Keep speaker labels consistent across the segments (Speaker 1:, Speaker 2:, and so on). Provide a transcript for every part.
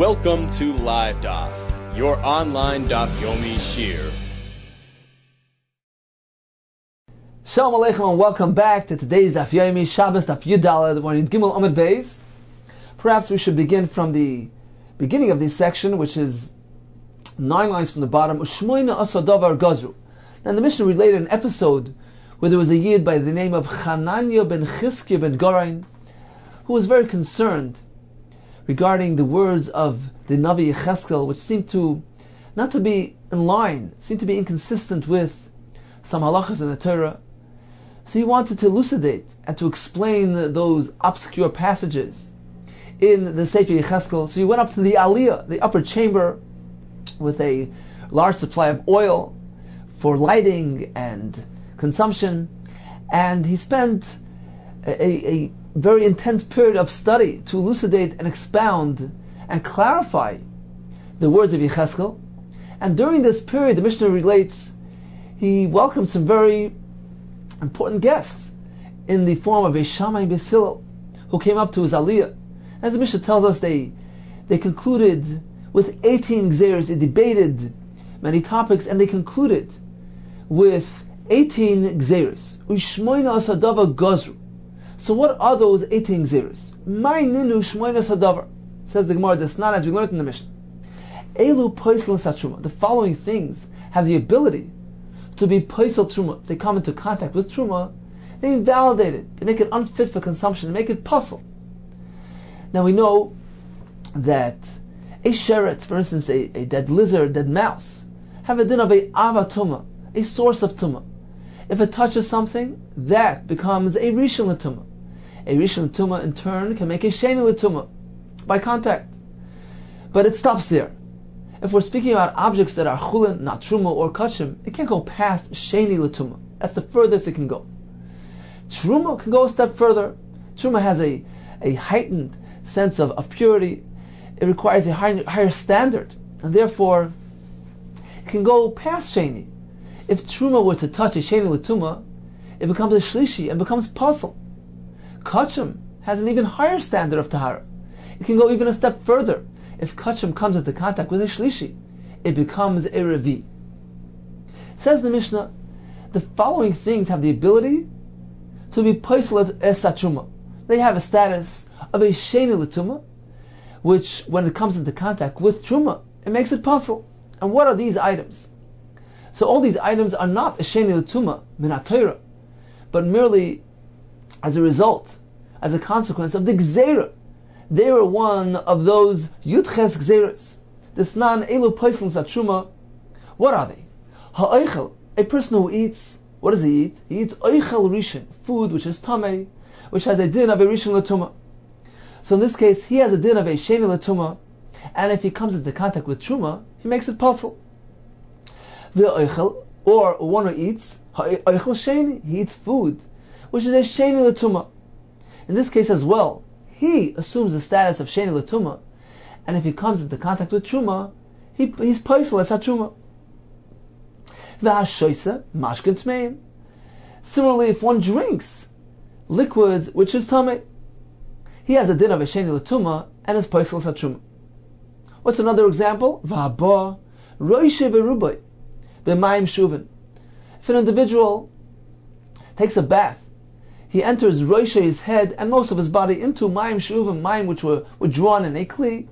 Speaker 1: Welcome to LIVEDAF, your online Daf Yomi Shiur.
Speaker 2: Shalom Aleichem and welcome back to today's Daf Yomi, Shabbos Daf Yudalad, Morning Gimel Amud Beis. Perhaps we should begin from the beginning of this section, which is 9 lines from the bottom. Ushmoina Asadavar Gazru. Now the Mishnah related an episode where there was a Yid by the name of Chananya ben Chizkiya ben Gorain, who was very concerned regarding the words of the Navi Yecheskel, which seemed to not to be in line, seemed to be inconsistent with some halachas in the Torah. So he wanted to elucidate and to explain those obscure passages in the Sefer Yecheskel. So he went up to the Aliyah, the upper chamber, with a large supply of oil for lighting and consumption, and he spent a very intense period of study to elucidate and expound and clarify the words of Yecheskel. And during this period, the Mishnah relates, he welcomed some very important guests in the form of a Shammai Basil, who came up to his Aliyah. As the Mishnah tells us, they concluded with 18 gzeros. They debated many topics, and they concluded with 18 gzeros. Ushmoina asadava gazru. So what are those 18 gzeros? My ninu shmoina sadavar. Says the Gemara, that's not as we learned in the Mishnah. Elu poisel satruma. The following things have the ability to be poisel truma. If they come into contact with truma, they invalidate it. They make it unfit for consumption. They make it puzzle. Now we know that a sheretz, for instance, a dead lizard, dead mouse, have a din of a avatuma, a source of tuma. If it touches something, that becomes a rishon l'tuma. A rishon l'tuma, in turn, can make a sheni l'tuma by contact. But it stops there. If we're speaking about objects that are chulin, not truma or kachim, it can't go past sheni l'tuma. That's the furthest it can go. Truma can go a step further. Truma has a heightened sense of purity. It requires a higher standard, and therefore it can go past sheni. If truma were to touch a sheni l'tuma, it becomes a shlishi and becomes puzzle. Kachim has an even higher standard of tahara. It can go even a step further. If kachim comes into contact with a shlishi, it becomes a revi. Says the Mishnah, the following things have the ability to be poislet esatruma. They have a status of a sheni l'tuma, which, when it comes into contact with truma, it makes it puzzle. And what are these items? So all these items are not a sheni l'tuma min ha-Torah, but merely as a result, as a consequence of the gzera. They were one of those yudches gzeras. This non elu poisel satruma. What are they? Ha'oichel, a person who eats. What does he eat? He eats oichel rishon, food which is tamei, which has a din of a rishon l'tuma. So in this case, he has a din of a sheni l'tuma, and if he comes into contact with truma, he makes it puzzle. Ve'oichel, or one who eats, ha'oichel sheni, he eats food which is a sheni l'tuma. In this case as well, he assumes the status of sheni l'tuma, and if he comes into contact with truma, he's poisel as ha-truma. Ve'hashoisa mashkin tmeim. Similarly, if one drinks liquids which is tamei, he has a din of a sheni l'tuma and is poisel as ha-truma. What's another example? V'haba roishe v'rubai b'mayim shuvin. If an individual takes a bath, he enters roishe, his head and most of his body, into mayim shuvim, mayim which were drawn in a kli,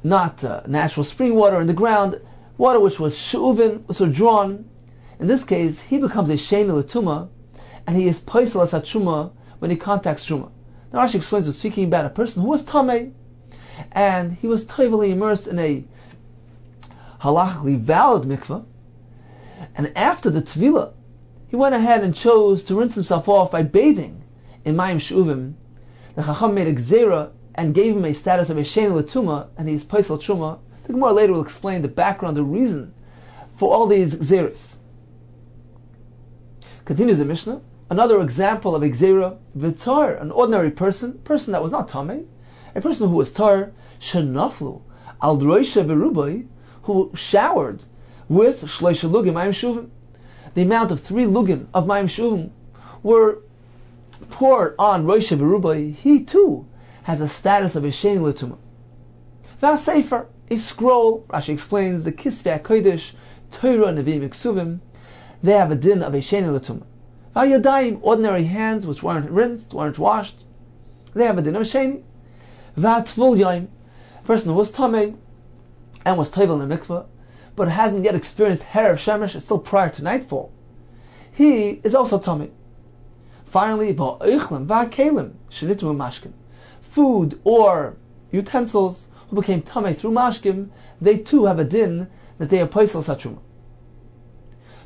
Speaker 2: not natural spring water in the ground, water which was shuvin, which were drawn. In this case, he becomes a sheni l'tuma, and he is poisel as ha-truma when he contacts truma. Now Rashi explains, we're speaking about a person who was tamei, and he was totally immersed in a halachically valid mikveh, and after the tevilah, he went ahead and chose to rinse himself off by bathing in mayim shuvim. The Chacham made a gzera and gave him a status of a sheni l'tuma, and he is poisel truma. The Gemara later will explain the background, the reason for all these gzeras. Continues the Mishnah. Another example of a gzera, v'tar, an ordinary person that was not tamei, a person who was tar, shenaflu al droisha v'rubai, who showered with shleisha lugim mayim shuvim. The amount of 3 lugin of mayim shuvim were poured on roisha v'rubai. He too has a status of a sheni l'tuma. V'asefer, a scroll. Rashi explains the Kisvei HaKodesh, Torah, Nevi'im, Ksuvim. They have a din of a sheni l'tumah. V'ayadayim, ordinary hands which weren't rinsed, weren't washed. They have a din of a sheni. V'atvul yaim, a person who was tamei and was tovel in the mikveh, but hasn't yet experienced Herav Shemesh, it's still prior to nightfall. He is also tamei. Finally, v'oichlim v'akelim shenitu mashkim, food or utensils who became tamei through mashkim, they too have a din that they are paisel satruma.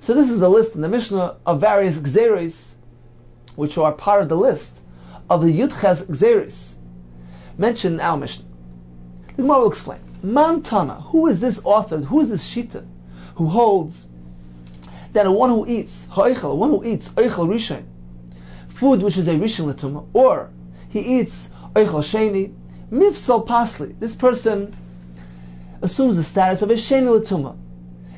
Speaker 2: So this is a list in the Mishnah of various gzeris, which are part of the list of the Yudches gzeris mentioned in our Mishnah. The Gemara will explain. Mantana, who is this author? Who is this shita who holds that one who eats ha'oichel, one who eats oichel rishon, food which is a rishon l'tumah, or he eats oichel sheni, mifsal pasli, this person assumes the status of a sheni l'tumah.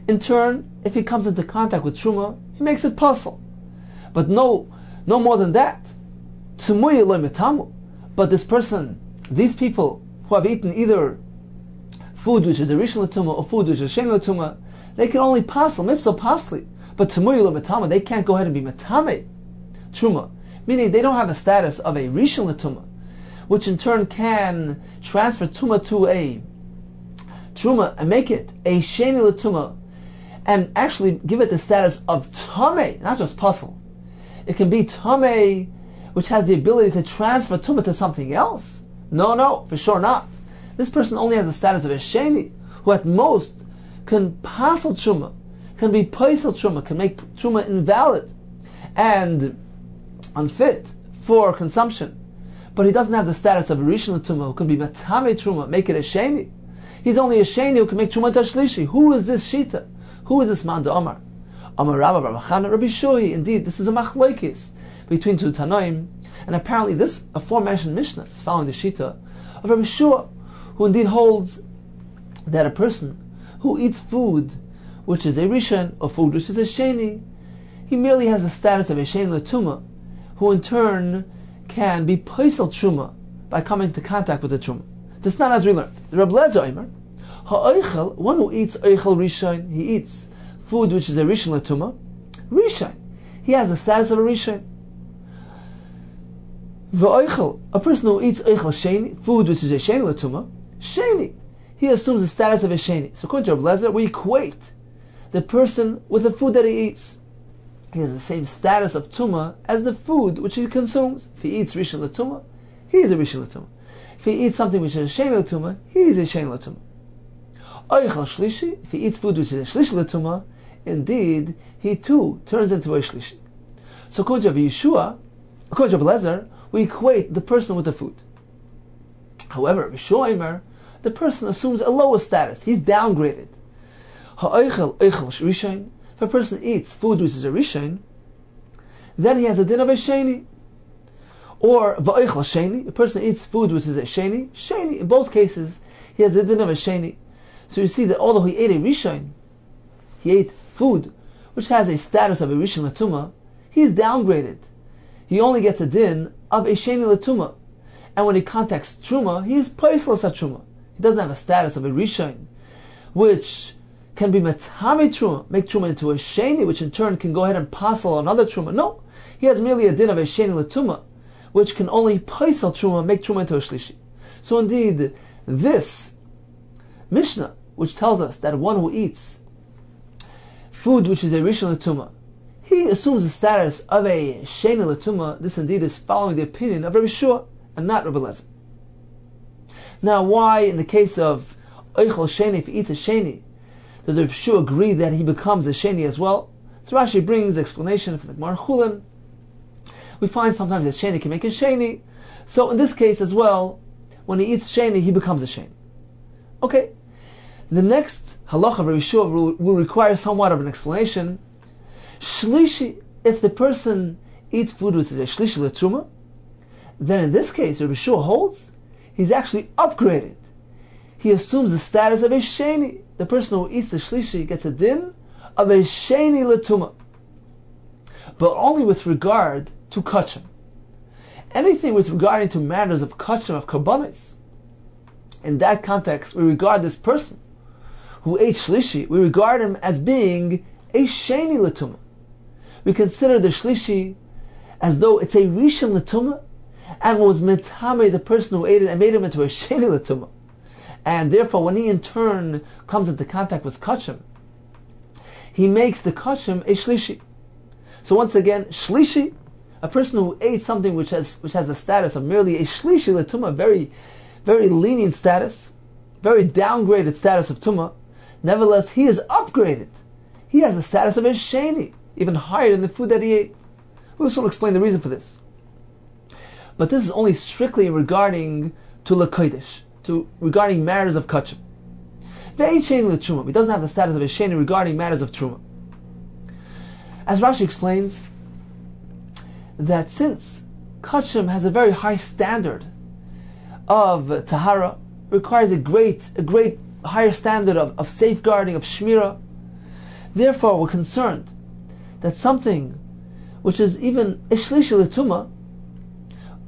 Speaker 2: In turn, if he comes into contact with truma, he makes it puzzle. But no more than that. Tzumuy lo metamu. But this person, these people who have eaten either food which is a rishon l'tumah or food which is a sheni l'tumah, they can only puzzle, mifsal pasli. But tzumuy lo metamu, they can't go ahead and be metame truma, meaning they don't have a status of a rishon l'tumah, which in turn can transfer truma to a truma and make it a sheni l'tumah, and actually give it the status of tamei, not just puzzle. It can be tamei, which has the ability to transfer tumah to something else. No, for sure not. This person only has the status of a sheni, who at most can passel truma, can be paisel truma, can make truma invalid and unfit for consumption. But he doesn't have the status of a rishon l'tumah, who can be matame truma, make it a sheni. He's only a sheni who can make truma to shlishi. Who is this shita? Who is this man to Omar? Omar Rabba Rabachana Rabbi Shui. Indeed, this is a machlokes between two Tanoim, and apparently this aforementioned Mishnah is following the shita of Rabbi Shua, who indeed holds that a person who eats food which is a rishon or food which is a sheni, he merely has the status of a sheni l'tumah, who in turn can be paisel truma by coming into contact with the truma. This is not as we learned. The Reb Lezer Omer, ha'oichel, one who eats oichel rishon, he eats food which is a rishon l'tumah, rishon, he has the status of a rishon. V'oichel, a person who eats oichel sheni, food which is a sheni l'tumah, sheni, he assumes the status of a sheni. So according to Reb Lezer, we equate the person with the food that he eats. He has the same status of tumah as the food which he consumes. If he eats rishon l'tumah, he is a rishon l'tumah. If he eats something which is a sheni l'tumah, he is a sheni l'tumah. Oichel shlishi, if he eats food which is a shlishi l'tumah, indeed, he too turns into a shlishi. So according to Yeshua, according to Lezer, we equate the person with the food. However, Yeshua, the person assumes a lower status. He's downgraded. Ha'oichel oichel rishon, if a person eats food which is a rishon, then he has a din of a sheni. Or va'oichel sheni, a person eats food which is a sheni, in both cases, he has a din of a sheni. So you see that although he ate a rishon, he ate food which has a status of a rishon l'tumah, he is downgraded. He only gets a din of a sheni l'tumah. And when he contacts truma, he is paisel truma. He doesn't have a status of a rishon, which can be metame truma, make truma into a sheni, which in turn can go ahead and passel another truma. No, he has merely a din of a sheni l'tumah, which can only paisel truma, make truma into a shlishi. So indeed, this Mishnah, which tells us that one who eats food which is a rishon l'tumah, he assumes the status of a sheni l'tumah. This indeed is following the opinion of Rabbi Shua and not Rabbi Lezer. Now, why in the case of oichel sheni, if he eats a sheni, does Rabbi Shua agree that he becomes a sheni as well? So Rashi brings the explanation from the Gemara Chulin. We find sometimes that sheni can make a sheni. So in this case as well, when he eats sheni, he becomes a sheni. Okay. The next halacha of Rabbi Shua will require somewhat of an explanation. Shlishi, if the person eats food which is a shlishi l'truma, then in this case, Rabbi Shua holds, he's actually upgraded. He assumes the status of a sheni. The person who eats the shlishi gets a din of a sheni l'tumah, but only with regard to kachim. Anything with regarding to matters of kachim, of karbanis, in that context, we regard this person who ate shlishi, we regard him as being a sheni l'tumah. We consider the shlishi as though it's a rishon l'tumah, and was metame the person who ate it and made him into a sheni l'tumah. And therefore, when he in turn comes into contact with kachim, he makes the kachim a shlishi. So once again, shlishi, a person who ate something which has a status of merely a shlishi l'tumah, very, very lenient status, very downgraded status of tumah. Nevertheless, he is upgraded. He has a status of a sheni, even higher than the food that he ate. We will explain the reason for this. But this is only strictly regarding to l'kodesh, regarding matters of kachim. Ve'ein sheni l'truma. He doesn't have the status of a sheni regarding matters of truma. As Rashi explains, that since kachim has a very high standard of tahara, requires a great higher standard of safeguarding, of shmira, therefore we're concerned that something which is even a shlishi l'tumah,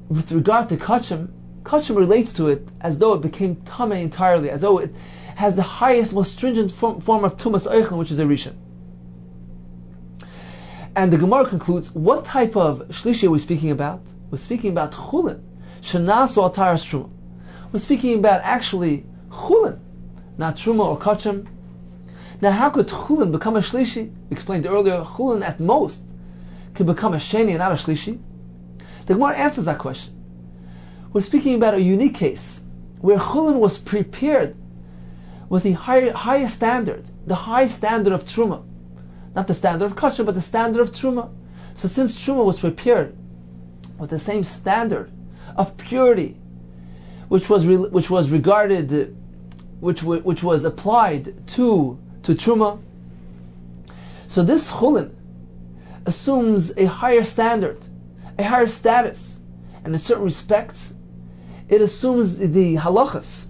Speaker 2: with regard to kachim relates to it as though it became tameh entirely, as though it has the highest, most stringent form of tumas oichel, which is a rishon. And the Gemara concludes, what type of shlishi are we speaking about? We're speaking about chulin, shenasu al taras truma. We're speaking about actually chulin, not truma or kachim. Now, how could chulin become a shlishi? We explained earlier, chulin at most could become a sheni and not a shlishi. The Gemara answers that question. We're speaking about a unique case where chulin was prepared with the highest standard, the high standard of truma, not the standard of kachim, but the standard of truma. So, since truma was prepared with the same standard of purity, which was regarded, which was applied to truma, so this chulin assumes a higher standard, a higher status, and in certain respects, it assumes the halachas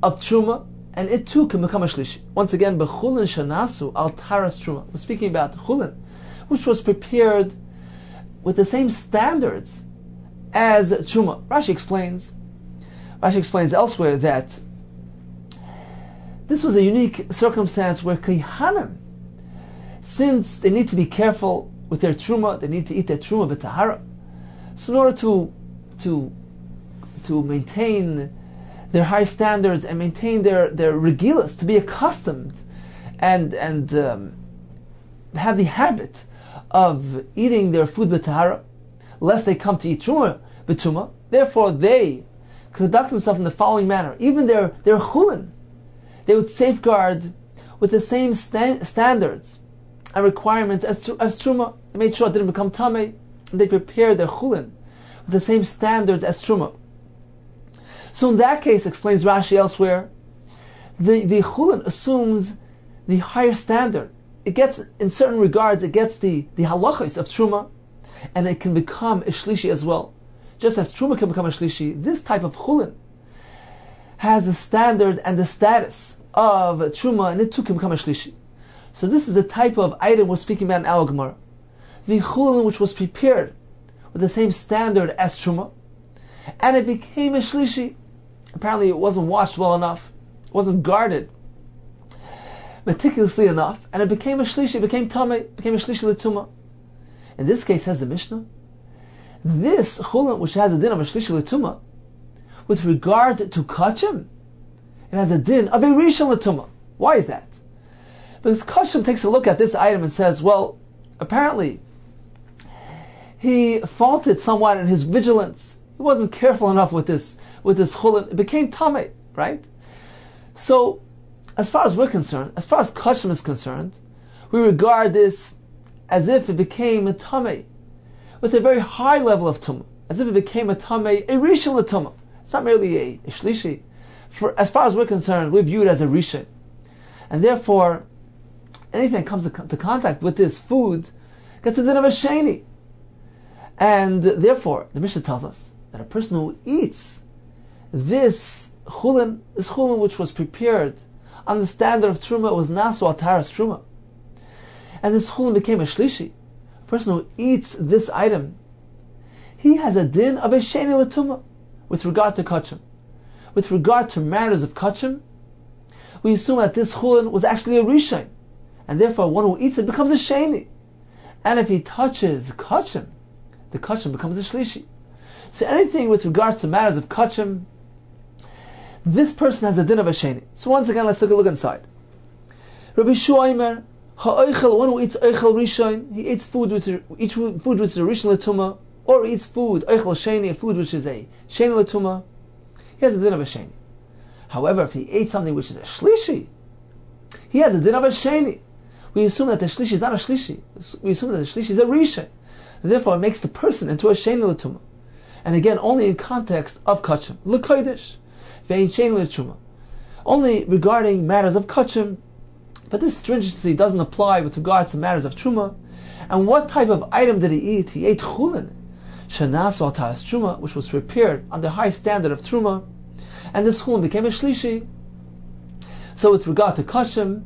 Speaker 2: of truma, and it too can become a shlishi. Once again, b'chulin shanasu al taras truma. We're speaking about chulin, which was prepared with the same standards as truma. Rashi explains elsewhere that this was a unique circumstance where kohanim, since they need to be careful with their truma, they need to eat their truma b'tahara. So in order to maintain their high standards and maintain their regilas, to be accustomed and have the habit of eating their food b'tahara, lest they come to eat truma b'tuma, therefore they conduct themselves in the following manner. Even their chulin, they would safeguard with the same standards and requirements as truma. They made sure it didn't become tameh, and they prepared their chulin with the same standards as truma. So in that case, explains Rashi elsewhere, the chulin assumes the higher standard. It gets, in certain regards, it gets the halachos of truma, and it can become a shlishi as well. Just as truma can become a shlishi, this type of chulin has a standard and the status of truma, and it too can become a shlishi. So this is the type of item we're speaking about in our Gemara. The chulin which was prepared with the same standard as truma, and it became a shlishi. Apparently it wasn't washed well enough, it wasn't guarded meticulously enough, and it became a shlishi, it became tameh, became a shlishi l'tumah. In this case, says the Mishnah, this chulin which has a din of a shlishi l'tumah, with regard to kachim, it has a din of a rishon l'tumah. Why is that? Because kachim takes a look at this item and says, well, apparently he faulted somewhat in his vigilance. He wasn't careful enough with this chulin. It became tameh, right? So, as far as we're concerned, as far as kachim is concerned, we regard this as if it became a tameh with a very high level of tumah, as if it became a tameh, a rishon l'tumah. It's not merely a shlishi. As far as we're concerned, we view it as a rishon, and therefore, anything that comes into contact with this food gets a din of a sheni. And therefore, the Mishnah tells us that a person who eats this chulin which was prepared on the standard of truma, was nasu al taras truma, and this chulin became a shlishi. A person who eats this item, he has a din of a sheni l'tumah with regard to kachim. with regard to matters of kachim, we assume that this chulin was actually a rishon, and therefore one who eats it becomes a sheni. And if he touches kachim, the kachim becomes a shlishi. So anything with regards to matters of kachim, this person has a din of a sheni. So once again, let's take a look inside. Rabbi Shuaimer, ha'oichel, one who eats oichel rishon, he eats food which is a rishon l'tumah, or eats food oichel sheni, a food which is a sheni l'tumah, he has a din of a sheni. However, if he ate something which is a shlishi, he has a din of a sheni. We assume that the shlishi is not a shlishi. We assume that the shlishi is a rishon. And therefore, it makes the person into a sheni l'tumah. And again, only in context of kachim. L'kodesh. Ve'in sheni l'tumah. Only regarding matters of kachim. But this stringency doesn't apply with regards to matters of truma. And what type of item did he eat? He ate chulin. Shanasu atas truma, which was prepared on the high standard of truma. And this chulin became a shlishi. So with regard to kachim,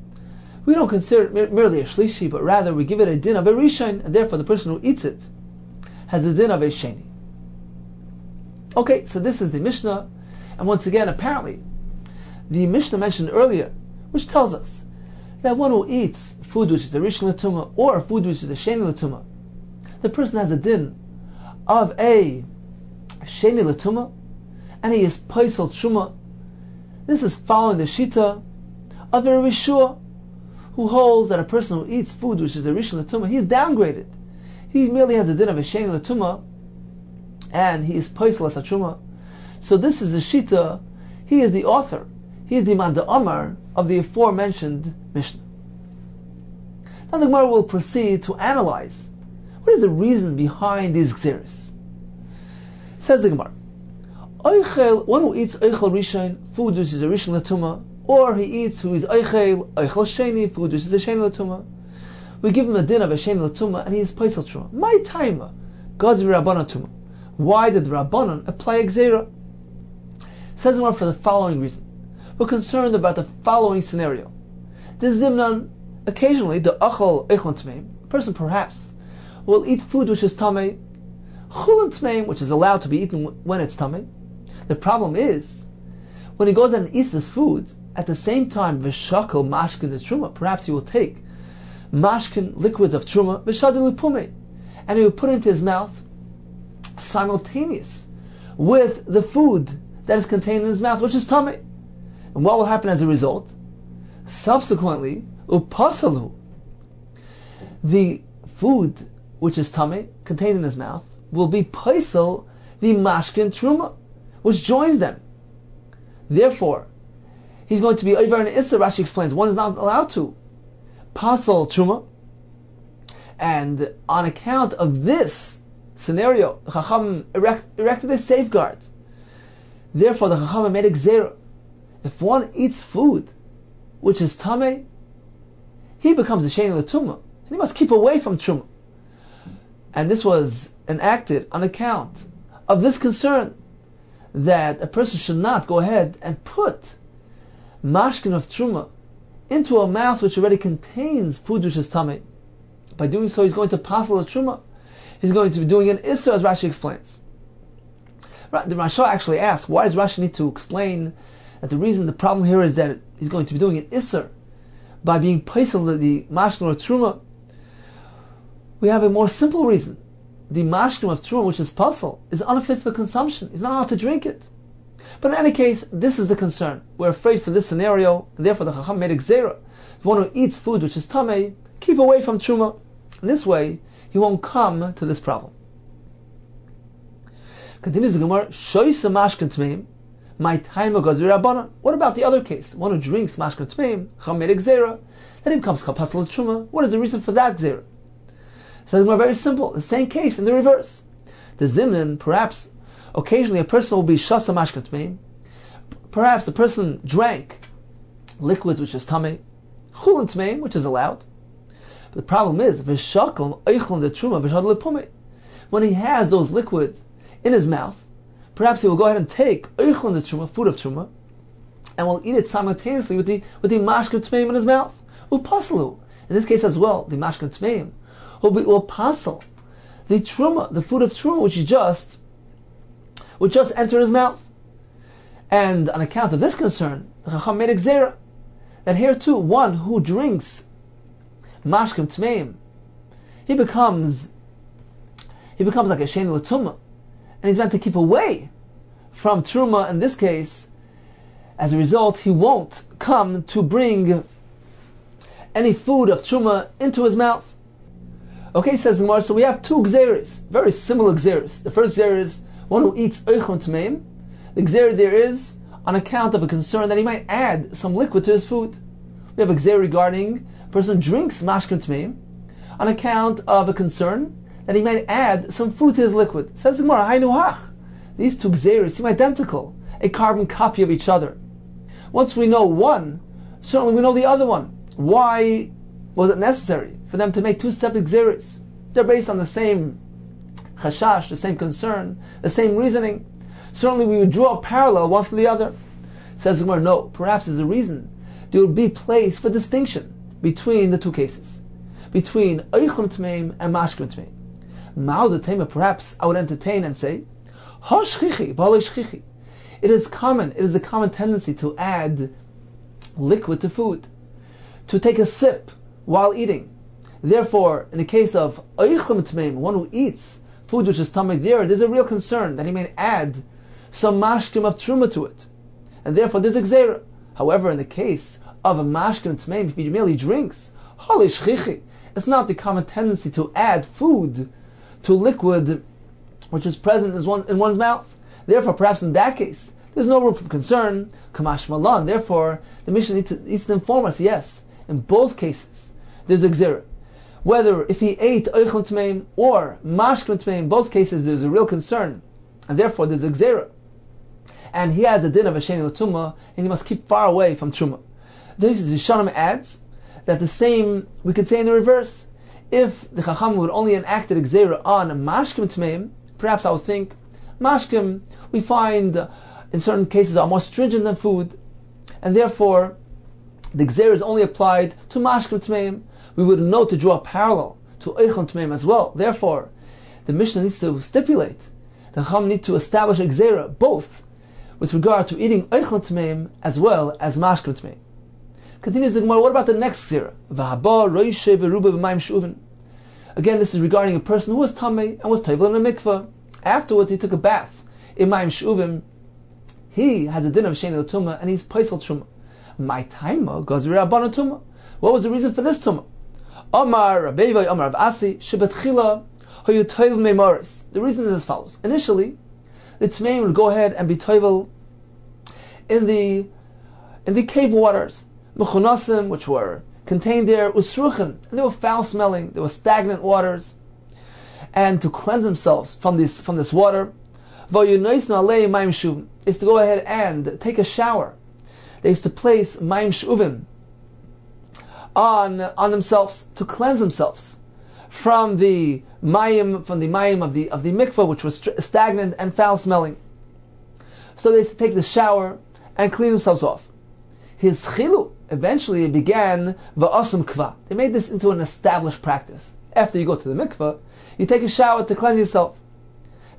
Speaker 2: we don't consider it merely a shlishi, but rather we give it a din of a rishon, and therefore the person who eats it has a din of a sheni. Okay, so this is the Mishnah, and once again, apparently, the Mishnah mentioned earlier, which tells us that one who eats food which is a rishon l'tumah or food which is a sheni l'tumah, the person has a din of a sheni l'tumah, and he is paisel truma. This is following the shita of the Rabbi Shua, who holds that a person who eats food which is a rishon l'tumah, he is downgraded. He merely has a din of a sheni l'tumah, and he is paisel as a truma. So this is the shita. He is the author. He is the man da'amar of the aforementioned Mishnah. Now the Gemara will proceed to analyze what is the reason behind these gzeres. Says the Gemara, Oichel, one who eats oichel rishon, food which is a rishon l'tumah, or he eats who is oichel sheni, food which is a sheni l'tumah, we give him a din of a sheni l'tumah, and he is paisel truma. My timer, God's rabbanon tumah. Why did the rabbanon apply a gzera? Says the Gemara for the following reason. We're concerned about the following scenario. The zimnan, occasionally the achol echlon tmeim, a person perhaps will eat food which is tamei, chulin tmeim, which is allowed to be eaten when it's tamei. The problem is, when he goes and eats this food, at the same time, v'shakal mashkin the truma, perhaps he will take mashkin, liquids of truma, v'shadil pume, and he will put it into his mouth simultaneous with the food that is contained in his mouth, which is tamei. And what will happen as a result? Subsequently, upasalu, the food which is tamei, contained in his mouth, will be paisel the mashkin truma, which joins them. Therefore, he's going to be over an issa. Rashi explains, one is not allowed to pasal truma, and on account of this scenario, the Chacham erected a safeguard. Therefore, the Chacham made a gzera. If one eats food which is tamei, he becomes a sheni l'tumah, and he must keep away from truma. And this was enacted on account of this concern that a person should not go ahead and put mashkin of truma into a mouth which already contains food which is tamei. By doing so, he's going to pasal a truma. He's going to be doing an issa, as Rashi explains. The Rasha actually asks, why does Rashi need to explain that the problem here is that he's going to be doing an issa by being paisel the mashkin or truma? We have a more simple reason. The mashkin of truma, which is pasal, is unfit for consumption. He's not allowed to drink it. But in any case, this is the concern. We're afraid for this scenario, and therefore the Chacham made a gzera. The one who eats food which is tamei, keep away from truma. In this way, he won't come to this problem. Continues the Gemara, shoysa mashkin tmeim, my time goes rabbanon. What about the other case? One who drinks mashkin tmeim, Chacham made a gzera, then he becomes kapasal truma. What is the reason for that gzera? So it's very simple. The same case in the reverse. The zimnin, perhaps occasionally a person will be shasa mashkin tmeim. Perhaps the person drank liquids which is tamei, chulin tmeim, which is allowed. But the problem is, v'shakal eichlon the truma v'shadil pume. When he has those liquids in his mouth, perhaps he will go ahead and take eichlon the truma, food of truma, and will eat it simultaneously with the mashkin tmeim in his mouth. Upasalu. In this case as well, the mashkin tmeim will pasal the truma, the food of truma, which just entered his mouth. And on account of this concern, the Chacham made a gzera that here too, one who drinks mashkim tmeim, he becomes like a sheni l'tumah, and he's meant to keep away from truma. In this case, as a result, he won't come to bring any food of truma into his mouth. Okay, says the Gemara, so we have two gzeres, very similar gzeres. The first gzer is one who eats oichon tmeim. The gzer there is on account of a concern that he might add some liquid to his food. We have a gzer regarding a person who drinks mashkim tmeim on account of a concern that he might add some food to his liquid. Says the Gemara, Hainu hach. These two gzeres seem identical, a carbon copy of each other. Once we know one, certainly we know the other one. Why was it necessary for them to make two separate gzeres? They're based on the same chashash, the same concern, the same reasoning. Certainly we would draw a parallel one from the other. Says the Gemara, no, perhaps there's a reason. There would be place for distinction between the two cases, between oichon tmeim and mashkim tmeim. Ma'al tema, perhaps I would entertain and say, hashchichi, b'alei shchichi. It is a common tendency to add liquid to food, to take a sip while eating. Therefore, in the case of oichon tmeim, one who eats food which is tamei, there's a real concern that he may add some mashkim of truma to it, and therefore there's a gzera. However, in the case of a mashkim tmeim, if he merely drinks, it's not the common tendency to add food to liquid which is present in one's mouth. Therefore, perhaps in that case, there's no room for concern, kamash malan. Therefore, the Mishnah needs to inform us, yes, in both cases, there's a gzera. Whether if he ate oichon tmeim or mashkim tmeim, in both cases there's a real concern, and therefore there's a gzera. And he has a din of a sheni l'tumah, and he must keep far away from truma. This is Yishanim adds that the same we could say in the reverse. If the Chacham would only enacted a gzera on mashkim tmeim, perhaps I would think mashkim we find in certain cases are more stringent than food, and therefore the gzera is only applied to mashkim tmeim. We would know to draw a parallel to oichon tmeim as well. Therefore, the Mishnah needs to stipulate, the Chacham need to establish a gzera both with regard to eating oichon tmeim as well as mashkim tmeim. Continues the Gemara, what about the next gzera? Again, this is regarding a person who was tamei and was tovel in a mikveh. Afterwards, he took a bath in mayim shuvim. He has a din of sheni l'tumah and he's paisel truma. My taima gazri rabbanon tumah. What was the reason for this tumah? Amar Rabbeivai, Amar Rav Asi, Shebetchila hayu tovel meimoris. The reason is as follows. Initially, the tmeim would go ahead and be tovel in the cave waters, mechunasim, which were contained there, usruchen, and they were foul smelling, they were stagnant waters, and to cleanse themselves from this water, is to go ahead and take a shower. They used to place mayim shuvim on themselves to cleanse themselves from the mayim of the mikveh, which was stagnant and foul smelling. So they used to take the shower and clean themselves off. His chilu eventually began va'asam kva. They made this into an established practice. After you go to the mikveh, you take a shower to cleanse yourself.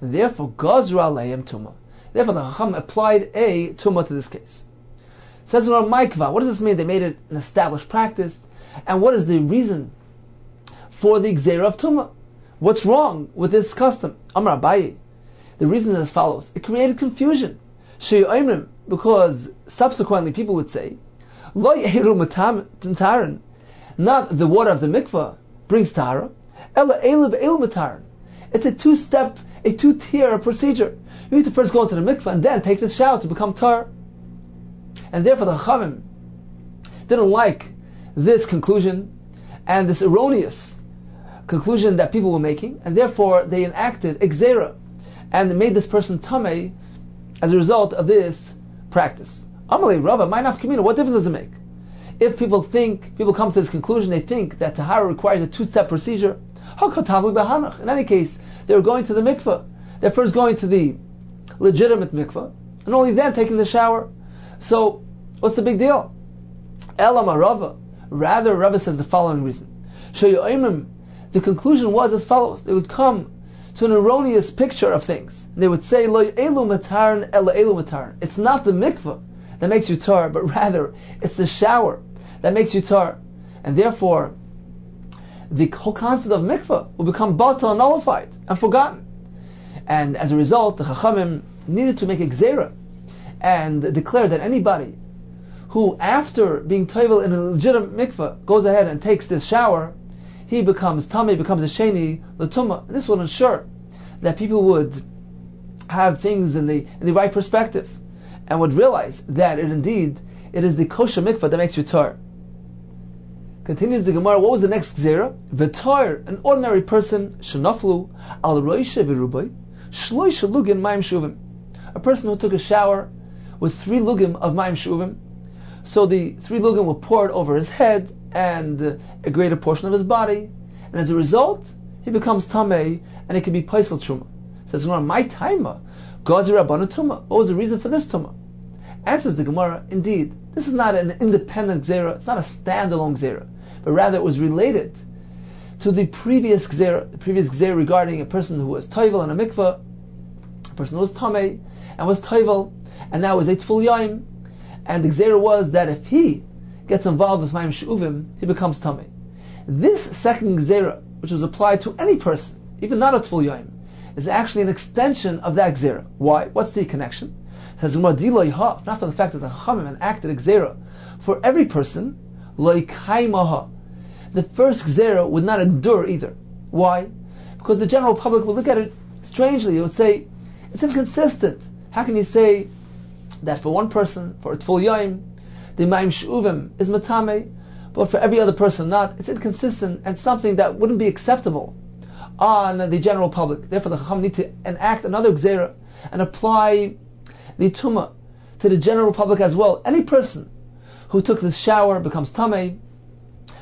Speaker 2: Therefore, gazra aleim tumah. Therefore, the Chacham applied a tumah to this case. Says around Maikva, what does this mean? They made it an established practice. And what is the reason for the gzera of tumah? What's wrong with this custom? Amar Abaye. The reason is as follows. It created confusion. Because subsequently people would say, Lo yehiru mataran, not the water of the mikveh brings tahara, ela elu ve'elu mataran. It's a two-tier procedure. You need to first go into the mikveh and then take the shower to become tar. And therefore the Chachamim didn't like this conclusion and this erroneous conclusion that people were making, and therefore they enacted gzera and made this person tamei as a result of this practice. Amalei Rava, my nafkamina, what difference does it make? If people come to this conclusion, they think that tahara requires a two-step procedure. In any case, they're going to the mikveh. They're first going to the legitimate mikveh, and only then taking the shower. So, what's the big deal? Elama Rava. Rather, Rava says the following reason. The conclusion was as follows. They would come to an erroneous picture of things. They would say, Lo elu mataran ela elu mataran. It's not the mikveh that makes you tar, but rather it's the shower that makes you tar. And therefore, the whole concept of mikveh will become batal, nullified, and forgotten. And as a result, the Chachamim needed to make a gzera and declare that anybody who, after being toivel in a legitimate mikveh, goes ahead and takes this shower, he becomes tamei, becomes a sheni l'tumah. And this will ensure that people would have things in the right perspective and would realize that it is the kosher mikveh that makes you tar. Continues the Gemara, what was the next gzera? V'tar, an ordinary person, shenaflu al roishe v'rubai, shloisha lugin mayim shuvim. A person who took a shower with 3 lugim of mayim shuvim, so the 3 lugim were poured over his head and a greater portion of his body, and as a result, he becomes tamei, and it can be paisel truma. Says Gemara, my taima, gazi rabbanu tuma. What was the reason for this tuma? Answers the Gemara, indeed, this is not an independent gzera, it's not a standalone gzera, but rather it was related to the previous gzera regarding a person who was toivel in a mikveh, a person who was tamei and was toivel, and now is a tful yaim, and the gzera was that if he gets involved with mayim shuvim, he becomes tamei. This second gzera, which was applied to any person, even not a tful yaim, is actually an extension of that gzera. Why? What's the connection? It says, not for the fact that the Chachamim enacted a gzera for every person, lo kaimaha. The first gzera would not endure either. Why? Because the general public would look at it strangely. It would say, it's inconsistent. How can you say that for one person, for a tful yaim, the mayim shuvim is matame, but for every other person not? It's inconsistent and something that wouldn't be acceptable on the general public. Therefore, the Chacham need to enact another gzera and apply the tumah to the general public as well. Any person who took this shower becomes tamei.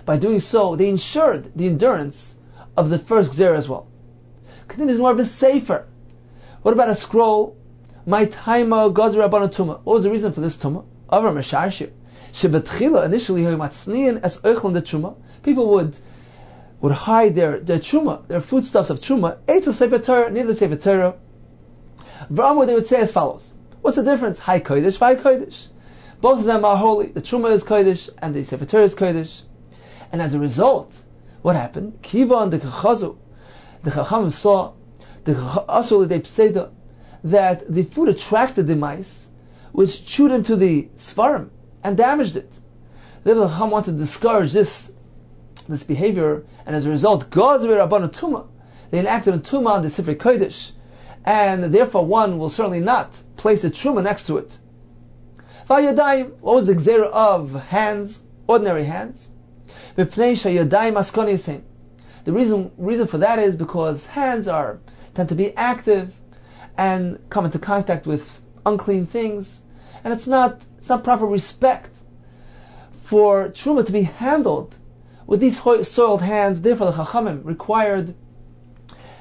Speaker 2: By doing so, they ensured the endurance of the first gzera as well. Continues more of a sefer. What about a scroll? My taima gazi rabbanu tumah. What was the reason for this tumah? Avram Mesharshir. Shebetchila initially hoymatznian as oichlin the truma. People would hide their truma, their foodstuffs of truma. Eitz sefer Torah, near the sefer Torah. V'amur, they would say as follows. What's the difference? Hai kodesh, vai kodesh. Both of them are holy. The truma is kodesh and the sefer Torah is kodesh. And as a result, what happened? Kiva and the Chachazu, the Chachamim saw that the food attracted the mice, which chewed into the svarim and damaged it. Therefore, the Chacham wanted to discourage this behavior, and as a result, they enacted a tumah on the Sifrei Kodesh, and therefore one will certainly not place a truma next to it. Vayadayim, what was the gzera of hands, ordinary hands? The reason for that is because hands tend to be active and come into contact with unclean things, and it's not proper respect for truma to be handled with these soiled hands. Therefore, the Chachamim required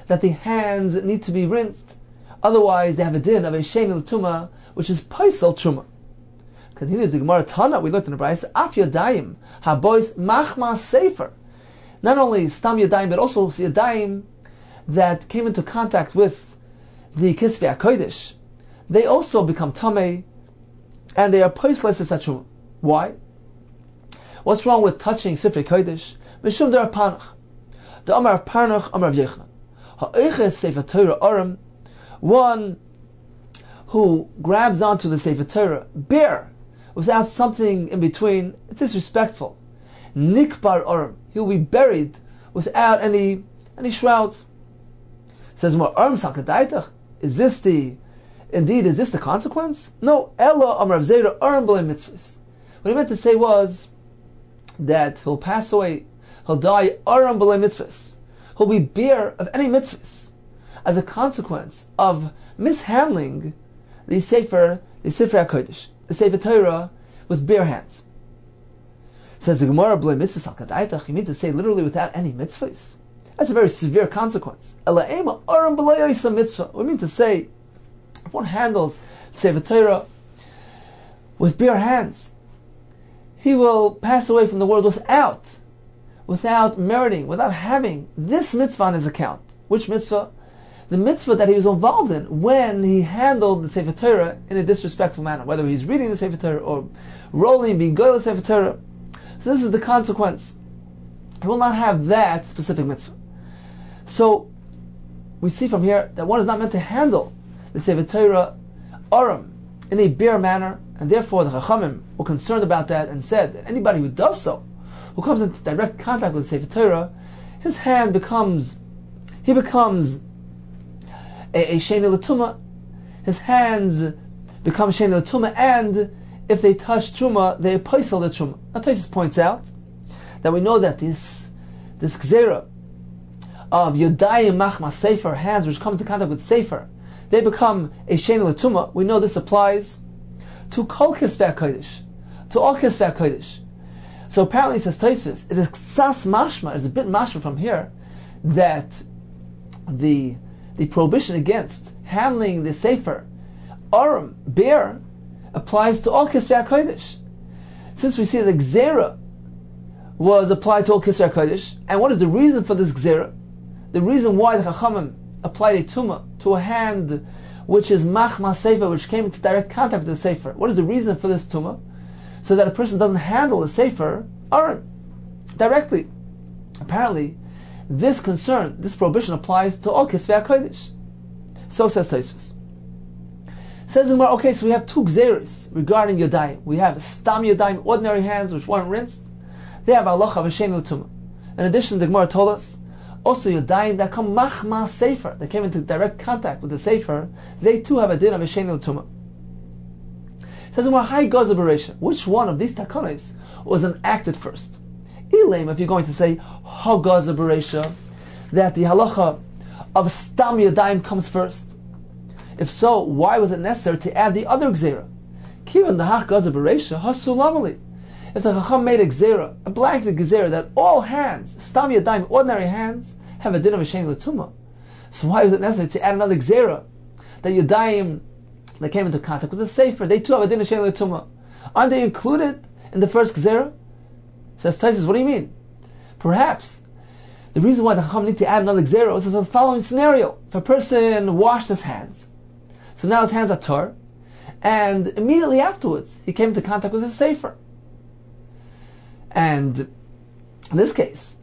Speaker 2: that the hands need to be rinsed. Otherwise, they have a din of a sheni l'tumah, which is paisel truma. Continues the Gemara Tana, we looked in the Brayos, af yadayim habois machma sefer. Not only stam yadayim, but also yadayim that came into contact with the kisvei HaKodesh, they also become tamei, and they are poistless as truma. Why? What's wrong with touching Sifrei Kodesh? Mishum der Panach. The Amar of Parnach, Amar of Yechna. Ha'eches Sefer Torah Aram, one who grabs onto the Sefer Torah bare, without something in between, it's disrespectful. Nikbar Aram, he will be buried without any shrouds. Says more, Aram Sakadaitach, is this the consequence? No, Ella Amar of Zera Aram B'lei Mitzvahs. What he meant to say was that he'll pass away, he'll die Aram B'lei Mitzvahs. He'll be bare of any mitzvahs as a consequence of mishandling the Sefer HaKodesh, the Sefer Torah, with bare hands. Says the Gemara, B'lei Mitzvahs Al-Kadaitach, you mean to say literally without any mitzvahs? That's a very severe consequence. Ela'ema Aram B'lei Oisa Mitzvah. We mean to say, if one handles Sefer Torah with bare hands, he will pass away from the world without meriting, without having this mitzvah on his account. Which mitzvah? the mitzvah that he was involved in when he handled the Sefer Torah in a disrespectful manner, whether he's reading the Sefer Torah or rolling, being good at the Sefer Torah. So this is the consequence. He will not have that specific mitzvah. So we see from here that one is not meant to handle the Sefer Torah Aram in a bare manner, and therefore the Chachamim were concerned about that and said that anybody who does so, who comes into direct contact with the Sefer Torah, his hand becomes a sheni l'tumah. His hands become sheni l'tumah, and if they touch truma, they apostle the truma. Now Tosfos points out that we know that this gzera of yodayim machmas sefer, hands which come into contact with sefer, they become a sheni l'tumah. We know this applies to kol kisvei kodesh, to all kisvei kodesh. So apparently, says Tosfos, it is ksas mashma, it's a bit mashma from here, that the prohibition against handling the sefer aram, bare, applies to all kisvei kodesh. Since we see that the gzera was applied to all kisvei kodesh, and what is the reason for this gzera? The reason why the Chachamim applied a tumah to a hand which is machma sefer, which came into direct contact with the sefer. What is the reason for this tumah? So that a person doesn't handle the sefer aron directly. Apparently, this concern, this prohibition applies to all kisvei kodesh. So says Tosfos. Says Gemara, okay, so we have two gzeros regarding yodayim. We have stam yodayim, ordinary hands which weren't rinsed. They have halacha of a sheni l'tumah. In addition, the Gemara told us also yodayim that come machma sefer, that came into direct contact with the sefer, they too have a din of a sheni l'tumah. Says Gemara, high gaza bereisha. Which one of these takanos was enacted first? Elaim, if you're going to say ha gaza bereisha, that the halacha of stam yodayim comes first. If so, why was it necessary to add the other gzera? Kivan the hach gaza bereisha hasulamali. If the Chacham made a gzera, a blanket gzera, that all hands, stam yadayim, ordinary hands, have a din of a sheni l'tumah, so why was it necessary to add another gzera, that yadayim that came into contact with the sefer, they too have a din of sheni l'tumah? Aren't they included in the first gzera? Says Tosfos, what do you mean? Perhaps the reason why the Chacham need to add another gzera is for the following scenario: if a person washed his hands, so now his hands are tar, and immediately afterwards he came into contact with his sefer. And in this case,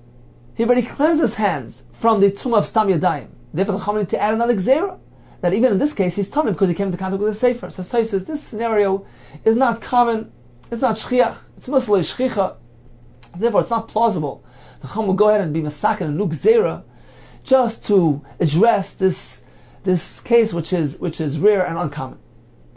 Speaker 2: he already cleansed his hands from the tumah of stam yadayim. Therefore, the Chachamim need to add another gzera, that even in this case he's tummy because he came into contact with the sefer. So Tosfos, this scenario is not common, it's not shchiach, it's mostly shchicha. Therefore, it's not plausible. The Chacham will go ahead and be masakin and new gzera just to address this case which is rare and uncommon.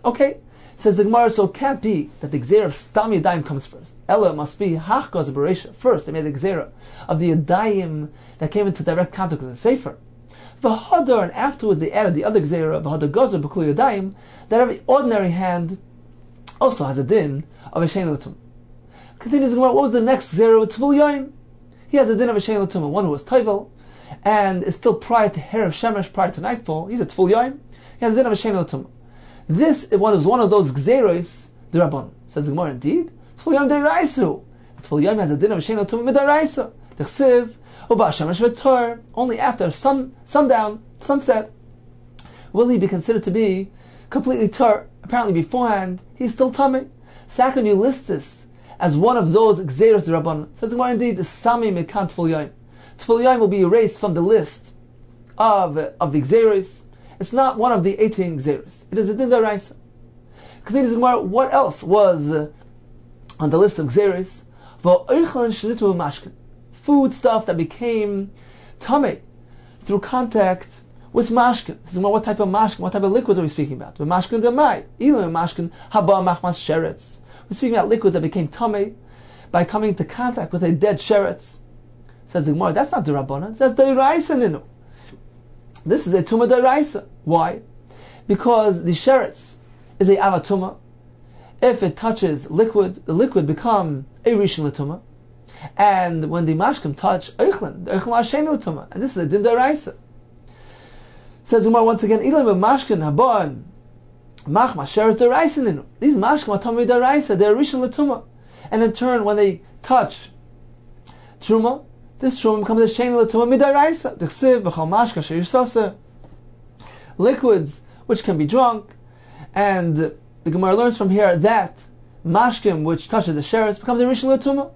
Speaker 2: Okay. Says the Gemara, so it can't be that the gzera of stam yadayim comes first. Ella, it must be hach gaza bereisha. First, they made the gzera of the yadayim that came into direct contact with the sefer. V'hadar, and afterwards they added the other gzera, v'hadar gaza b'kul yadayim, that every ordinary hand also has a din of a sheni l'tumah. Continues the Gemara, what was the next gzera? Tvul yayim. He has a din of a sheni l'tumah. One who was toivel and is still prior to Herav Shemesh, prior to nightfall. He's a tvul yayim. He has a din of a sheni l'tumah. This was one of those gzeros, the Rabban. Says the Gemara, indeed, Tvul Yom Deiraisu. Tvul Yom has a din of Sheni l'tumah midaraisa. T'chsiv, uba shemesh v'tor. Only after sundown, sunset, will he be considered to be completely tar. Apparently beforehand, he's still tummy. Second, you list this as one of those gzeros, the Rabban. Says the Gemara, indeed, the Sami Mekan Tvul Yom. Tvul Yom will be erased from the list of the gzeros. It's not one of the 18 gzeros. It is a din d'oraisa. Continues the Gemara, what else was on the list of gzeros? Food stuff that became tamei through contact with mashkin. This is what type of mashkin, what type of liquids are we speaking about? Mashkin demai. Even mashkin haba machmas sheretz. We're speaking about liquids that became tamei by coming into contact with a dead sheretz. Says the Gemara, that's not the Rabbanan. It says d'oraisa ninu. This is a tumah d'oraisa. Why? Because the sheretz is a avatuma. If it touches liquid, the liquid become a rishon l'tumah. And when the mashkim touch eichlin, the eichlin ashenu l'tumah. And this is a din d'oraisa. Says Gemara once again, ilam mashkin haban machma sheretz d'oraisa ninu. These mashkim are tumah d'oraisa. They're rishon l'tumah. And in turn, when they touch truma, this truma becomes a sheni l'tumah midaraisa. D'chsiv b'chol mashka she'yisasa. liquids which can be drunk, and the Gemara learns from here that mashkim which touches the sheretz becomes a rishon l'tumah.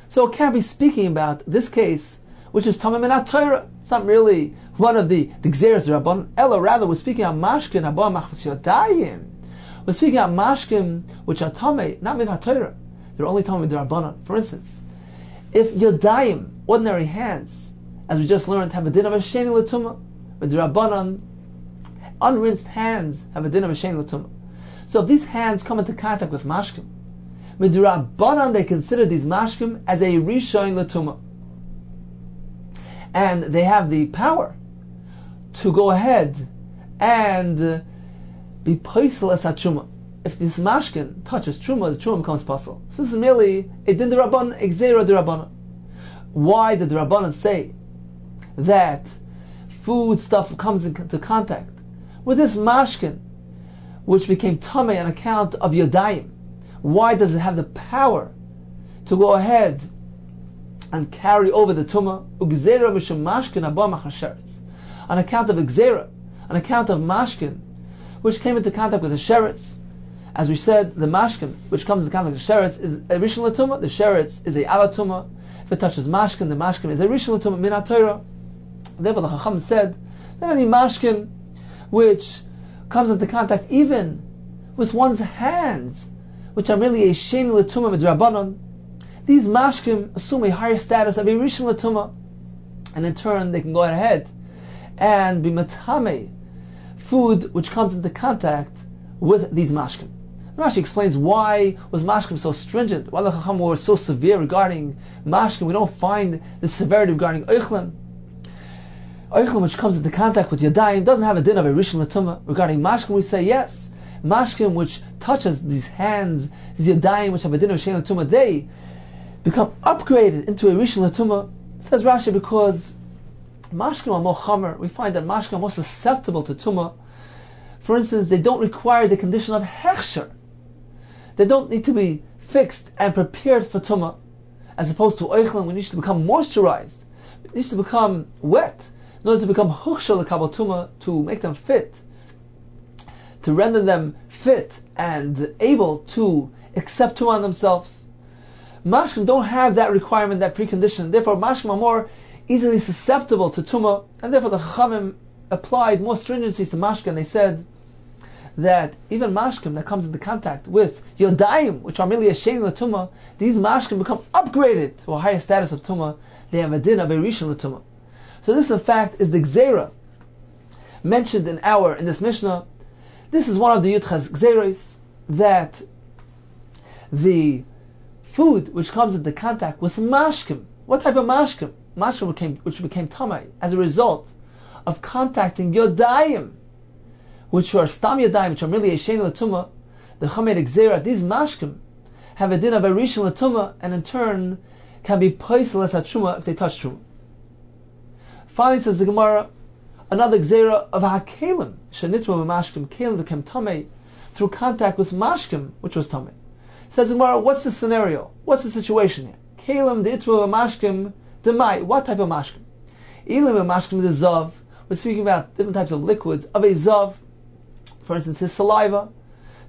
Speaker 2: So it can't be speaking about this case, which is tamim min Torah. It's not really one of the gzeres rabban. Ella, rather, we're speaking about mashkim haba machmas yodayim. We're speaking about mashkim which are tamei, not min Torah. They're only tamei min rabbanan. For instance, if yodayim, ordinary hands, as we just learned, have a din of a sheni l'tumah, with rabbanan, unrinsed hands have a din of a sheni l'tumah. So if these hands come into contact with mashkim, midrabanan they consider these mashkim as a rishon l'tumah, and they have the power to go ahead and be paisel as truma. If this mashkin touches truma, the truma becomes pasul. So this is merely a din d'rabbanan, a gzeira d'rabbanan. Why did the rabbanan say that food stuff comes into contact with this mashkin, which became tamei on account of yodayim? Why does it have the power to go ahead and carry over the tumah? Ugzera mishum mashkin haba machasheretz, on account of gzera, on account of mashkin, which came into contact with the sheretz. As we said, the mashkin which comes into contact with the sheretz is a rishon l'tumah. The sheretz is a avatuma. If it touches mashkin, the mashkin is a rishon l'tumah min Torah. Therefore, the Chacham said that any mashkin which comes into contact even with one's hands, which are merely a sheni l'tumah midrabanan, these mashkim assume a higher status of a rishon l'tumah, and in turn they can go ahead and be matame food which comes into contact with these mashkim. Rashi explains why was mashkim so stringent, why the Chacham were so severe regarding mashkim. We don't find the severity regarding oichlim. Oichlim which comes into contact with yadayim doesn't have a din of a rishon l'tumah. Regarding mashkim, we say yes, mashkim which touches these hands, these yadayim which have a din of sheni l'tumah, they become upgraded into a rishon l'tumah. Says Rashi, because mashkim are more chamer. We find that mashkim are more susceptible to tumah. For instance, they don't require the condition of hechsher. They don't need to be fixed and prepared for tumah, as opposed to oichlim, which needs to become moisturized. It needs to become wet in order to become huksha l'kabel tumah, to make them fit, to render them fit and able to accept tumah on themselves. Mashkim don't have that requirement, that precondition. Therefore, mashkim are more easily susceptible to tumah, and therefore the Chachamim applied more stringency to mashkim. They said that even mashkim that comes into contact with yodayim, which are merely a sheni l'tumah, these mashkim become upgraded to a higher status of tumah. They have a din of a rishon l'tumah. So this, in fact, is the gzeira mentioned in this Mishnah. This is one of the Yudchas gzeiros, that the food which comes into contact with mashkim, what type of mashkim? Mashkim which became tamei as a result of contacting yodayim, which are stam yodayim, which are merely a sheni l'tumah. The chamer gzeira, these mashkim have a din of a rishon l'tumah, and in turn can be paisel as truma if they touch truma. Finally, says the Gemara, another gzeira of hakelim shenitma mashkim, kelim became tamei through contact with mashkim, which was tamei. Says the Gemara, what's the scenario? What's the situation here? Kelim the itma mashkim demai. What type of mashkim? Ilim mashkim the zav. We're speaking about different types of liquids of a zav. For instance, his saliva.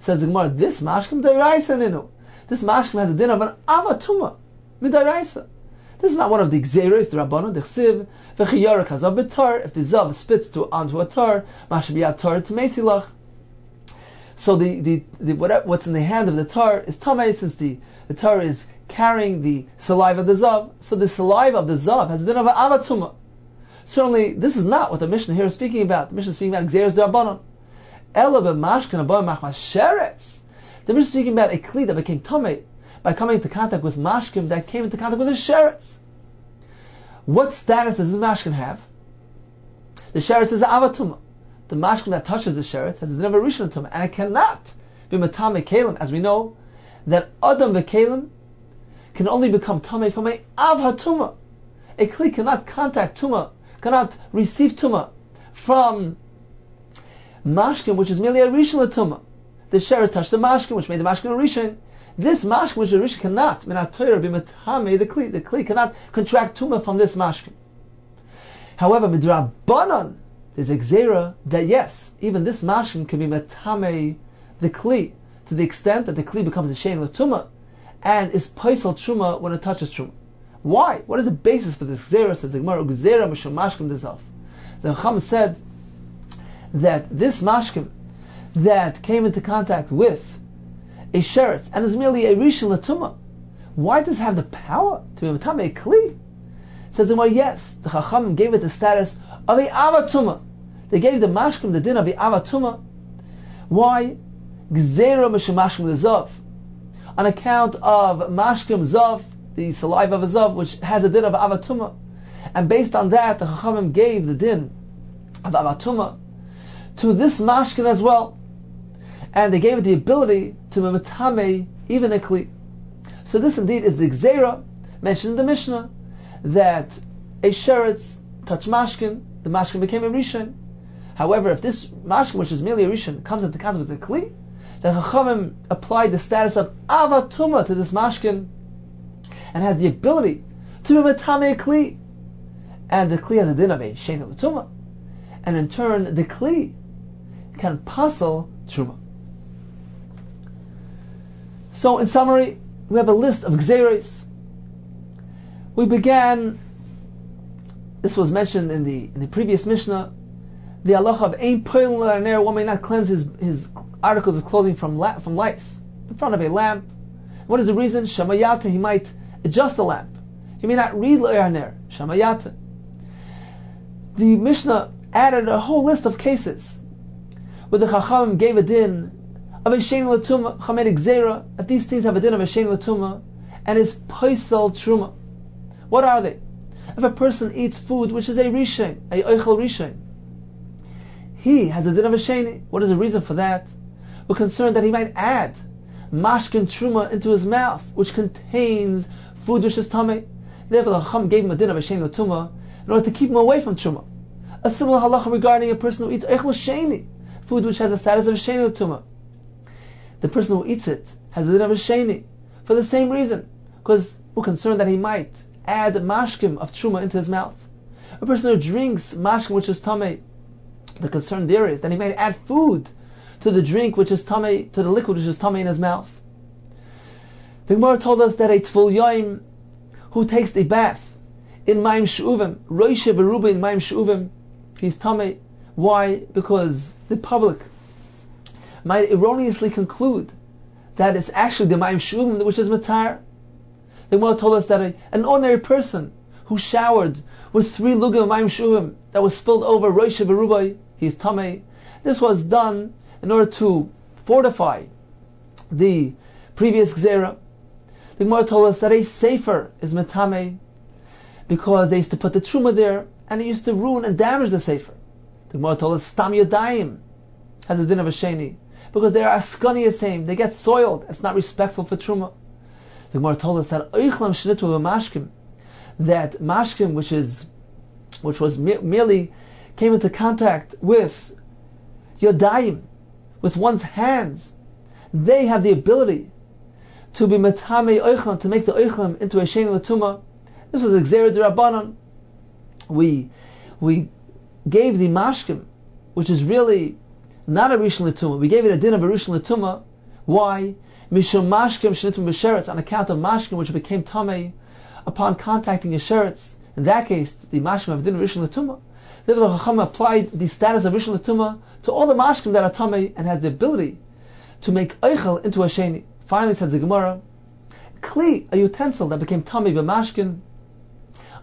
Speaker 2: Says the Gemara, this mashkim deraisa ninu. This mashkim has a din of an avatuma midaraisa. This is not one of the gzeros, the rabbanon, the chsiv, v'chiyara kazav b'tar. If the zav spits onto a tar, mashim yad tar to mesilach. So what's in the hand of the tar is tamei, since the tar is carrying the saliva of the zav. So the saliva of the zav has a din of an avatuma. Certainly, this is not what the Mishnah here is speaking about. The Mishnah is speaking about gzeros d'rabbanon. Ela b'mashkin abay machmas sheretz. The Mishnah is speaking about a kli that became tamei by coming into contact with mashkim that came into contact with the sheretz. What status does this mashkim have? The sheretz is an avatuma. The mashkim that touches the sheretz has a din of a rishon tumah, and it cannot be matame kelim, as we know that adam v'kelim can only become tamei from a avhatuma. A kli cannot contact tumah, cannot receive tumah from mashkim, which is merely a rishon tumah. The sheretz touched the mashkim, which made the mashkim a rishon. This mashkim, which is a rishon, cannot minat Torah be matame the kli. The kli cannot contract tumah from this mashkim. However, midrabanan, there's a gzera that yes, even this mashkim can be metame the kli to the extent that the kli becomes a shein l'tumah and is paisal truma when it touches truma. Why? What is the basis for this gzera? Says the Gemara, gzera mishum mashkim dezav. The Chacham said that this mashkim that came into contact with a sheretz and is merely a rishon l'tumah, why does it have the power to be metame a kli? Says the Gemara, yes, the Chacham gave it the status of a avatuma. They gave the mashkim the din of a avatuma. Why? Gzera mishum mashkim dezav. On account of mashkim zav, the saliva of a zav, which has a din of avatuma. And based on that, the Chachamim gave the din of avatuma to this mashkin as well. And they gave it the ability to memetame even a kli. So this indeed is the gzera mentioned in the Mishnah, that a sheretz touched mashkin, the mashkin became a rishon. However, if this mashkin, which is merely a rishon, comes into contact with the kli, the Chachamim applied the status of avatuma to this mashkin and has the ability to be metame a kli. And the kli has a din of a shein l'tumah. And in turn, the kli can pasal truma. So in summary, we have a list of gzeros. We began, this was mentioned in the previous Mishnah, the halacha of ein poilin l'ner, one may not cleanse his articles of clothing from lice in front of a lamp. What is the reason? Shamayata, he might adjust the lamp. He may not read l'ner, shamayata. The Mishnah added a whole list of cases where the Chachamim gave a din of a shein l'tumah, chamed gzera, that these things have a din of a shein l'tumah, and is paisal truma. What are they? If a person eats food which is a rishon, a oichel rishon, he has a din of a sheini. What is the reason for that? We're concerned that he might add mashkin truma into his mouth, which contains food which is tamei. Therefore, the Chacham gave him a din of a shein l'tumah in order to keep him away from truma. A similar halacha regarding a person who eats oichel sheini, food which has the status of a shein l'tumah. The person who eats it has a din of a sheini for the same reason, because we're concerned that he might add mashkim of truma into his mouth. A person who drinks mashkim which is tamei, the concern there is that he might add food to the drink which is tamei, to the liquid which is tamei in his mouth. The Gemara told us that a tful yoim who takes a bath in mayim she'uvim, roishe beruba in mayim she'uvim, he's tamei. Why? Because the public might erroneously conclude that it's actually the mayim she'uvim which is matar. The Gemara told us that an ordinary person who showered with 3 lugim of mayim she'uvim that was spilled over roishe beruba, he is tamei. This was done in order to fortify the previous gzera. The Gemara told us that a sefer is metame because they used to put the truma there and it used to ruin and damage the sefer. The Gemara told us stam yodayim has a din of a sheni because they are askani yasem, they get soiled. It's not respectful for truma. The Gemara told us that oichlam shnitu mashkim, that mashkim which was merely came into contact with yodayim, with one's hands, they have the ability to be metame oichlam, to make the oichlam into a shein l'tumah. This was a gzera d'Rabbanan. We gave the mashkim, which is really not a rishon l'tumah, we gave it a din of a rishon l'tumah. Why? Mishum mashkim shenitum b'sheretz, on account of mashkim which became tamei upon contacting a sheretz. In that case, the mashkim have a din of rishon l'tumah. Therefore, the Chacham applied the status of rishon l'tumah to all the mashkim that are tamei and has the ability to make oichel into a sheni. Finally, says the Gemara, kli, a utensil that became tamei b'mashkin,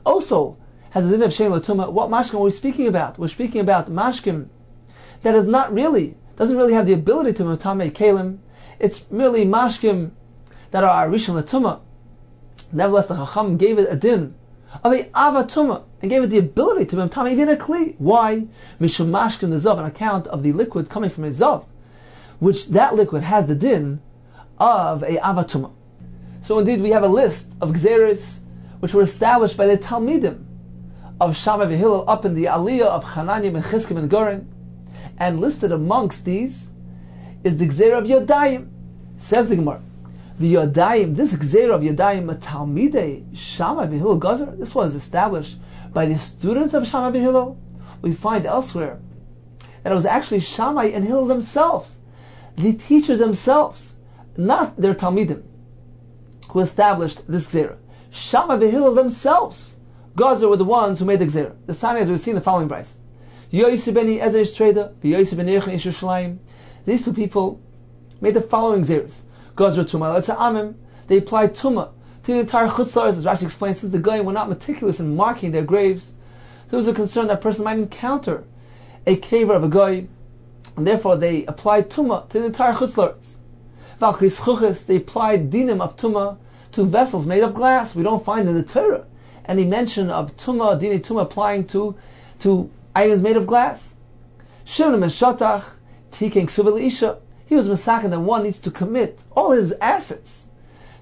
Speaker 2: also has a din of shein l'tumah. What mashkim are we speaking about? We're speaking about mashkim that is doesn't really have the ability to metame kalim. It's merely mashkim that are rishon l'tumah. Nevertheless, the Chacham gave it a din of a avatuma and gave it the ability to metame even a kli. Why? Mishum mashkim the zav, on account of the liquid coming from a zav, which that liquid has the din of a avatuma. So indeed, we have a list of gzeres which were established by the Talmidim of Shammai v'Hillel up in the Aliyah of Chananya and Chizkim and Goren, and listed amongst these is the gzera of Yodayim. Says the Gemara, the Yodayim, this gzera of Yodayim, a Talmidei Shammai v'Hillel Gazer, this was established by the students of Shammai v'Hillel, we find elsewhere that it was actually Shammai and Hillel themselves, the teachers themselves, not their Talmidim, who established this Gzera. Shammai and Hillel themselves, Gazer, were the ones who made the Gzera. The Sani, as we've seen the following brayso. Yosi ben Ezer Treda, Yosi ben Yechon Ish Yerushalayim. These two people made the following Gzeras. Gazer Tumah L'Etza Amim. They applied Tumah to the entire Chutzlaretz, as Rashi explains, since the Goyim were not meticulous in marking their graves. There was a concern that a person might encounter a caver of a Goy, and therefore they applied Tumah to the entire Chutzlaretz. Valchis Chuchis, they applied Dinim of Tumah to vessels made of glass. We don't find in the Torah any mention of Tumah, Dini Tumah applying to items made of glass. Shimon ben Shatach, Tiken Ksuva Isha. He was masakin that one needs to commit all his assets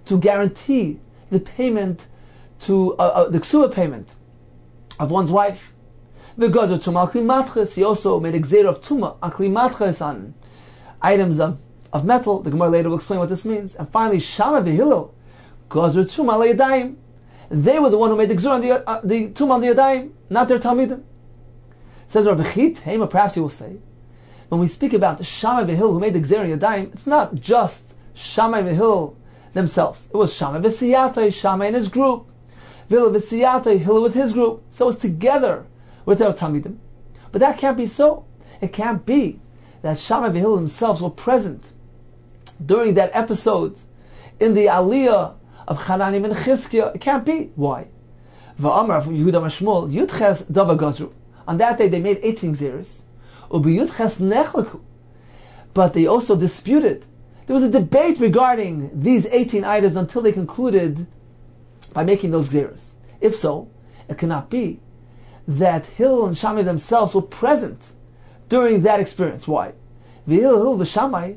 Speaker 2: to guarantee the payment to the Ksuva payment of one's wife. V'gazer Tumah Klimatches. He also made a Gzera of Tumah on Klimatches, on items of metal. The Gemara later will explain what this means. And finally, Shammai v'Hillel, Gazer Tumah Le'Yadayim. They were the one who made the Gzera on the Tumah on the Yadayim, not their Talmidim. Says Rav Chit, Hema, perhaps he will say, when we speak about Shammai v'Hillel who made the Gzera on Yadayim, it's not just Shammai v'Hillel themselves. It was Shammai v'Siyatay, Shammai and his group, Hillel v'Siyatay, Hillel with his group. So it's together with their Talmidim. But that can't be so. It can't be that Shammai v'Hillel themselves were present during that episode in the Aliyah of Chananim and Chizkiah. It can't be. Why? Va'amar from Yehuda Mashmol, Yudches Dava Gazru. On that day they made 18 Gzeras. Ubiyudches Nechleku. But they also disputed. There was a debate regarding these 18 items until they concluded by making those Gzeras. If so, it cannot be that Hillel and Shammai themselves were present during that experience. Why? Hillel and Shammai,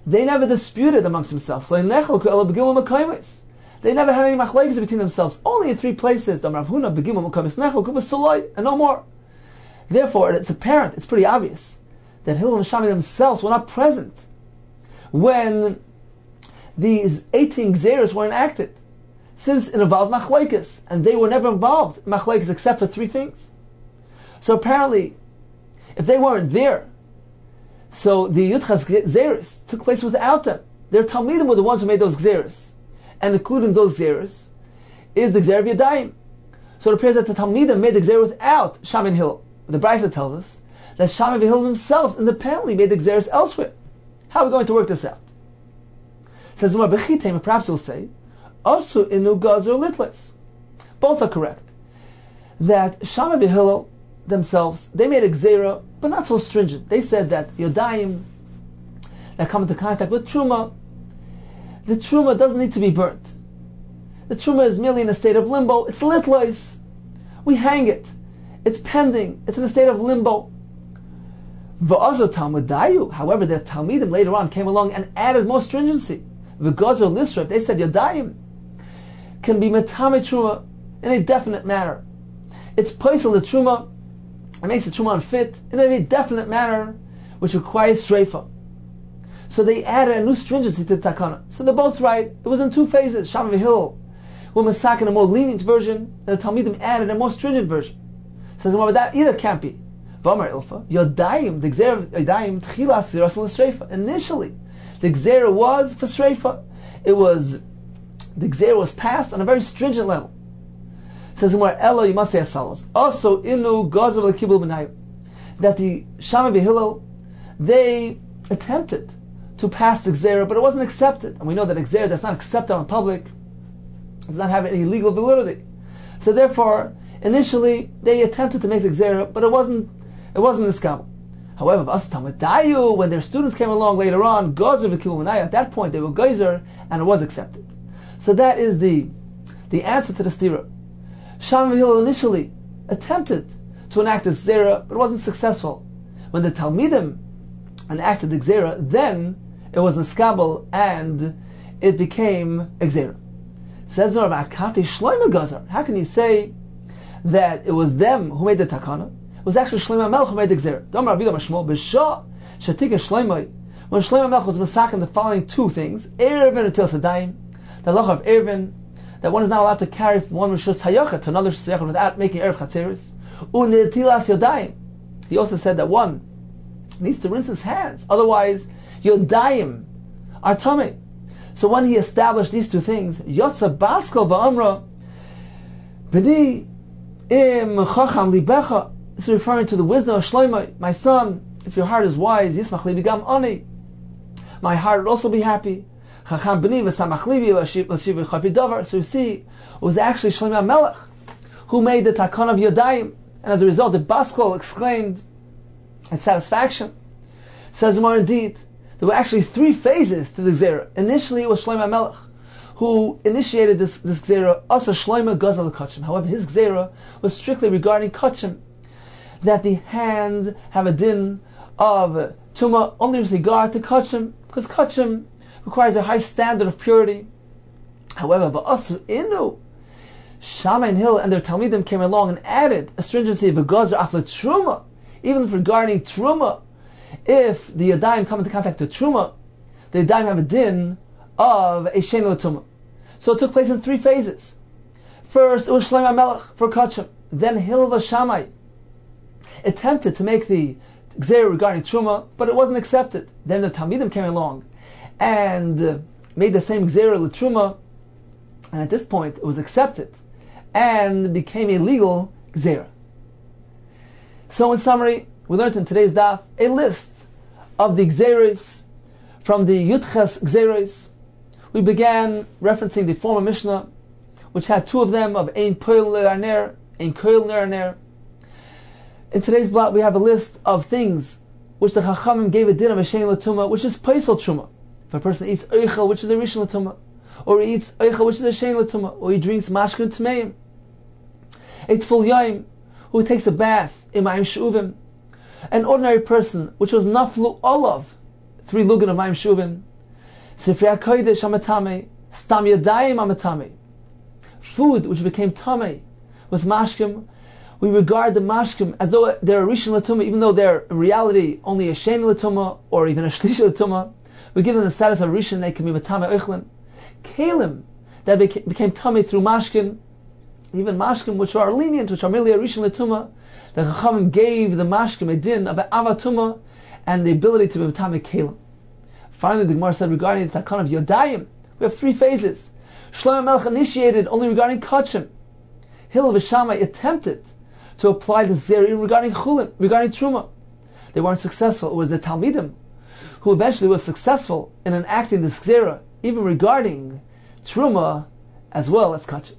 Speaker 2: they never disputed amongst themselves. They never had any machlokes between themselves. Only in 3 places, and no more. Therefore, it's apparent, it's pretty obvious, that Hillel and Shammai themselves were not present when these 18 Gzeras were enacted, since it involved machlokes, and they were never involved in machlokes except for 3 things. So apparently, if they weren't there, so the Yudchas Gzeras took place without them. Their Talmidim were the ones who made those Gzeras, and including those Gzeras is the Gzera of Yadayim. So it appears that the Talmidim made the Gzera without Shammai and Hillel. The brayso tells us that Shammai and Hillel themselves independently made the Gzeras elsewhere. How are we going to work this out? Says Gemara, perhaps he'll say, also inu gazer litlis. Both are correct. That Shammai and Hillel themselves, they made a Gzera, but not so stringent. They said that Yadayim that come into contact with Truma, the Truma doesn't need to be burnt. The Truma is merely in a state of limbo. It's litlis. We hang it. It's pending. It's in a state of limbo. However, the Talmidim later on came along and added more stringency. V'gazer lisref, they said Yadayim can be metame Truma in a definite manner. It's paisel the Truma. It makes the Truma unfit in a very definite manner, which requires Sreifa. So they added a new stringency to the Takana. So they're both right. It was in 2 phases. Shammai and Hillel were masakin a more lenient version, and the Talmidim added a more stringent version. So that either can't be. V'amar Ilfa, Yodayim, the Gzera of Yodayim, Tchilas Ziras l'Sreifa. Initially, the Gzera was for Sreifa. The Gzera was passed on a very stringent level. Says Gemara, Elo, you must say as follows. Also, Inu Gazer l'Kibul B'nayu. That the Shammai and Hillel, they attempted to pass the Gzera, but it wasn't accepted. And we know that a Gzera that's not accepted on public does not have any legal validity. So therefore, initially, they attempted to make the Gzera, but it wasn't iskabel. However, when their students came along later on, at that point they were geyser, and it was accepted. So that is the answer to the stira. Shammai and Hillel initially attempted to enact the Gzera, but it wasn't successful. When the Talmidim enacted the Gzera, then it was iskabel, and it became a Gzera. Says Rav Akati Shlomo Gazer. How can you say that it was them who made the takana? It was actually Shlomo Melech who made the Gzera. When Shlomo Melech was masakin the following 2 things: Erevin and Til Sadayim, the halacha of Erevin, that one is not allowed to carry from one Rishus Hayachet to another Rishus Hayachet without making Erev Chatzeris, Unetilas Yodayim, He also said that one needs to rinse his hands, otherwise yodayim are tamei. So when he established these two things, Yotza Baskal va'amra B'ni im chacham libecha, this is referring to the wisdom of Shlomo. My son, if your heart is wise, yismach li b'gam ani, my heart would also be happy. Chacham b'ni v'samach libi v'ashiv v'chafi davar. So you see, it was actually Shlomo Melech who made the takon of Yodayim, and as a result, the Baskal exclaimed at satisfaction. Says more indeed, there were actually three phases to the Gzera. Initially, it was Shlomo Melech who initiated this Gzera, Asa Shlomo Gazal Kachim. However, his Gzera was strictly regarding Kachim, that the hands have a din of Tumah only with regard to Kachim, because Kachim requires a high standard of purity. However, V'asu Inu, Shammai and Hill and their Talmidim came along and added a stringency of a Gazer after Truma, even regarding Truma. If the Yadayim come into contact with Truma, the Yadayim have a din of a Shein L'Tumah. So it took place in three phases. First, it was Shlomo Melech for Kachim. Then Hilva Shammai attempted to make the Gzera regarding Truma, but it wasn't accepted. Then the Talmidim came along and made the same Gzera L'Truma, and at this point it was accepted and became a legal Gzera. So in summary, we learned in today's daf a list of the Gzeros from the Yudches Gzeros. We began referencing the former Mishnah, which had two of them of Ein Poil Le'arner, Ein Koil Le'arner. In today's blot, we have a list of things which the Chachamim gave a din of a Shein L'Tumah, which is Paisel Truma. If a person eats Eichel, which is a Rishon L'Tumah, or he eats Eichel, which is a Shein L'Tumah, or he drinks Mashkin Tmeim, a Tful Yaim, who takes a bath in Ma'im Shuvim, an ordinary person, which was Naflu Olav, 3 Lugan of Ma'im Shuvim, Sifrei HaKodesh Amatame, Stam Yadayim Amatame, food which became Tamei with Mashkim. We regard the Mashkim as though they're a Rishon L'Tumah, even though they're in reality only a Shein L'Tumah or even a Shlish L'Tumah. We give them the status of Rishon, they can be Matame Oichlin. Kalim that became Tamei through Mashkin, even Mashkim which are lenient, which are merely a Rishon L'Tumah. The Chachamim gave the Mashkim a din of an Avatumah and the ability to be Matame Kalim. Finally, the Gemara said regarding the Takon of Yodayim, we have 3 phases. Shlomo Melech initiated only regarding Kachim. Hillel v'Shammai attempted to apply the Zera even regarding Chulin, regarding Truma. They weren't successful. It was the Talmidim who eventually was successful in enacting this Zera, even regarding Truma as well as Kachim.